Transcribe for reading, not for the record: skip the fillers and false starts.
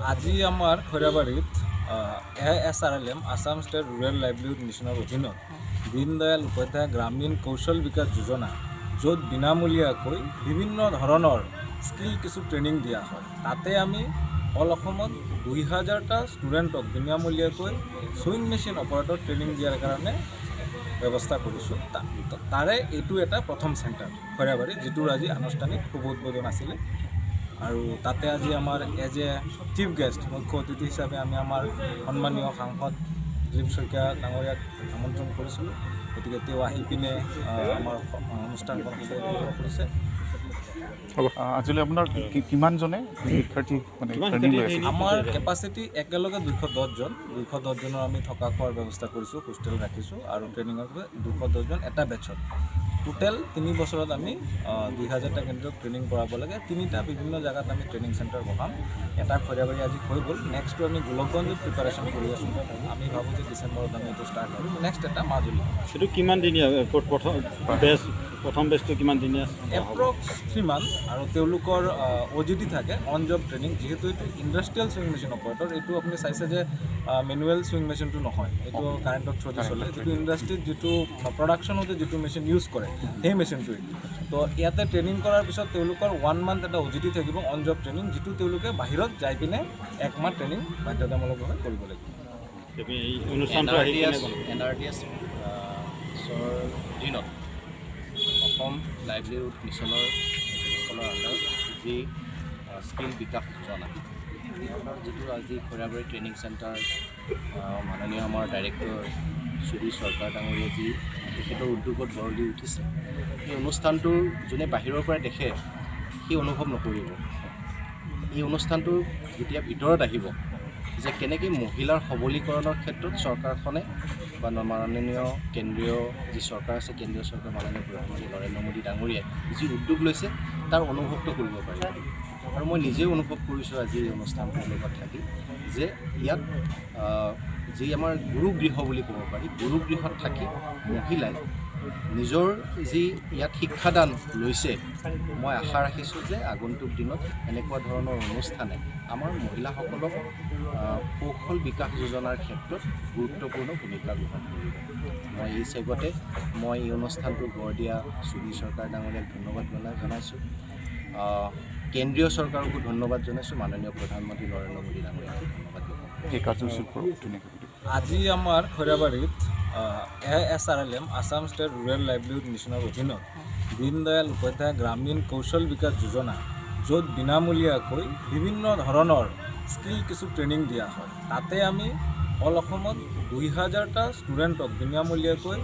আজি আমাৰ খৈৰাবাৰীত ASRLM Assam state rural livelihood মিছনৰ অধীনত দীনদয়াল উপাধ্যায় গ্ৰামীণ কৌশল বিকাশ যোজনা য'ত বিনামূলীয়াকৈ বিভিন্ন ধৰণৰ স্কিল কিছু ট্ৰেইনিং দিয়া হয়। তাতে আমি অল অসমত 2000টা ষ্টুডেণ্টক বিনামূলীয়াকৈ ছুইং মেচিন অপাৰেটৰ ট্ৰেইনিং দিয়াৰ কাৰণে ব্যৱস্থা কৰিছোঁ। তাৰে এইটো এটা প্ৰথম চেণ্টাৰ খৈৰাবাৰী, যিটোৰ আজি আনুষ্ঠানিক শুভ উদ্বোধন আছিলে। আৰু তাতে আজি আমাৰ এজ এ চিফ গেষ্ট মুখ্য অতিথি হিচাপে আমি আমাৰ সন্মানীয় সাংসদ দিলীপ শইকীয়া ডাঙৰীয়াক আমন্ত্ৰণ কৰিছিলোঁ। গতিকে তেওঁ আহি পিনে আমাৰ অনুষ্ঠানখন শুভ উদ্বোধন কৰিছে। আজিলৈ আপোনাৰ কিমানজনে শিক্ষাৰ্থী আমাৰ কেপাচিটি একেলগে 210জনৰ আমি থকা খোৱাৰ ব্যৱস্থা কৰিছোঁ, হোষ্টেল ৰাখিছোঁ আৰু ট্ৰেইনিঙৰ বাবে 210জন এটা বেটছত। টোটেল 3 বছৰত আমি 2000টা কেন্দ্ৰক ট্ৰেইনিং কৰাব লাগে। 3টা বিভিন্ন জেগাত আমি ট্ৰেইনিং চেণ্টাৰ বহাম। এটা খৈৰাবাৰী আজি হৈ গ'ল, নেক্সটটো আমি গোলকগঞ্জত প্ৰিপাৰেশ্যন কৰি আছোঁ। আমি ভাবোঁ যে ডিচেম্বৰত আমি এইটো ষ্টাৰ্ট কৰিম। নেক্সট এটা মাজুলী। সেইটো কিমান দিনীয়া প্ৰথম বেচটো কিমান দিনীয়া? Approx 3 month. আৰু তেওঁলোকৰ OJT থাকে, অন জব ট্ৰেইনিং। যিহেতু এইটো ইণ্ডাষ্ট্ৰিয়েল ছুইং মেচিন অপাৰেটৰ, এইটো আপুনি চাইছে যে মেনুৱেল ছুইং মেচিনটো নহয়, এইটো কাৰেণ্টৰ থ্ৰুদি চলে। যিটো ইণ্ডাষ্ট্ৰিত যিটো প্ৰডাকশ্যনতে যিটো মেচিন ইউজ কৰে সেই মেচিনটোৱে। তো ইয়াতে ট্ৰেইনিং কৰাৰ পিছত তেওঁলোকৰ 1 মান্থ এটা OJT থাকিব, অন জব ট্ৰেইনিং, যিটো তেওঁলোকে বাহিৰত যাই পিনে 1 মাহ ট্ৰেইনিং বাধ্যতামূলকভাৱে কৰিব লাগিব। NRDSৰ দিনত অসম লাইভলিহুড মিছনৰ আণ্ডাৰত যি স্কিল বিকাশ যোজনা, যিটো আজি খৈৰাবাৰী ট্ৰেইনিং চেণ্টাৰ মাননীয় আমাৰ ডাইৰেক্টৰ সুধীৰ চৰকাৰ ডাঙৰীয়া যি তেখেতৰ উদ্যোগত গঢ় দি উঠিছে, এই অনুষ্ঠানটো যোনে বাহিৰৰ পৰা দেখে সি অনুভৱ নকৰিব। এই অনুষ্ঠানটো যেতিয়া ভিতৰত আহিব যে কেনেকৈ মহিলাৰ সবলীকৰণৰ ক্ষেত্ৰত চৰকাৰখনে বা মাননীয় কেন্দ্ৰীয় যি চৰকাৰ আছে, কেন্দ্ৰীয় চৰকাৰ মাননীয় প্ৰধানমন্ত্ৰী নৰেন্দ্ৰ মোদী ডাঙৰীয়াই যি উদ্যোগ লৈছে তাৰ অনুভৱটো কৰিব পাৰিব। আৰু মই নিজেও অনুভৱ কৰিছোঁ আজি এই অনুষ্ঠানটোৰ লগত থাকি যে ইয়াত যি আমাৰ গুৰুগৃহ বুলি ক'ব পাৰি, গুৰুগৃহত থাকি মহিলাই নিজৰ যি ইয়াত শিক্ষাদান লৈছে, মই আশা ৰাখিছোঁ যে আগন্তুক দিনত এনেকুৱা ধৰণৰ অনুষ্ঠানে আমাৰ মহিলাসকলক কৌশল বিকাশ যোজনাৰ ক্ষেত্ৰত গুৰুত্বপূৰ্ণ ভূমিকা গ্ৰহণ কৰিব। মই এই চেগতে মই এই অনুষ্ঠানটো গঢ় দিয়া সুধীৰ চৰকাৰ ডাঙৰীয়াক ধন্যবাদ জনাইছোঁ। কেন্দ্ৰীয় চৰকাৰকো ধন্যবাদ জনাইছোঁ, মাননীয় প্ৰধানমন্ত্ৰী নৰেন্দ্ৰ মোদী ডাঙৰীয়াক ধন্যবাদ জনাইছোঁ। আজি আমাৰ খৈৰাবাৰীত ASRLM Assam state rural livelihood মিছনৰ অধীনত দীনদয়াল উপাধ্যায় গ্ৰামীণ কৌশল বিকাশ যোজনা য'ত বিনামূলীয়াকৈ বিভিন্ন ধৰণৰ স্কিল কিছু ট্ৰেইনিং দিয়া হয়। তাতে আমি অল অসমত 2000টা ষ্টুডেণ্টক বিনামূলীয়াকৈ